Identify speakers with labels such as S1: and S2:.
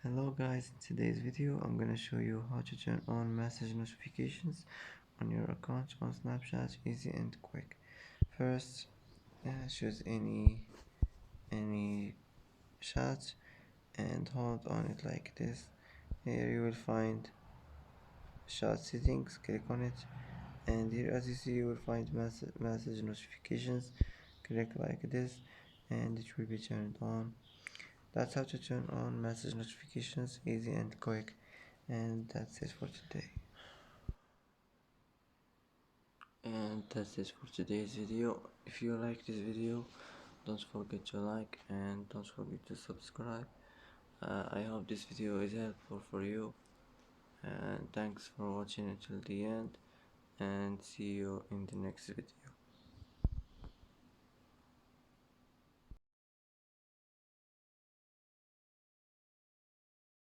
S1: Hello guys, in today's video I'm gonna show you how to turn on message notifications on your account on Snapchat, easy and quick. First, choose any chat and hold on it like this. Here you will find chat settings, click on it, and here as you see you will find message notifications. Click like this and it will be turned on. That's how to turn on message notifications, easy and quick. And that's it for today. And that's it for today's video. If you like this video, don't forget to like and don't forget to subscribe. I hope this video is helpful for you, and thanks for watching until the end, and see you in the next video.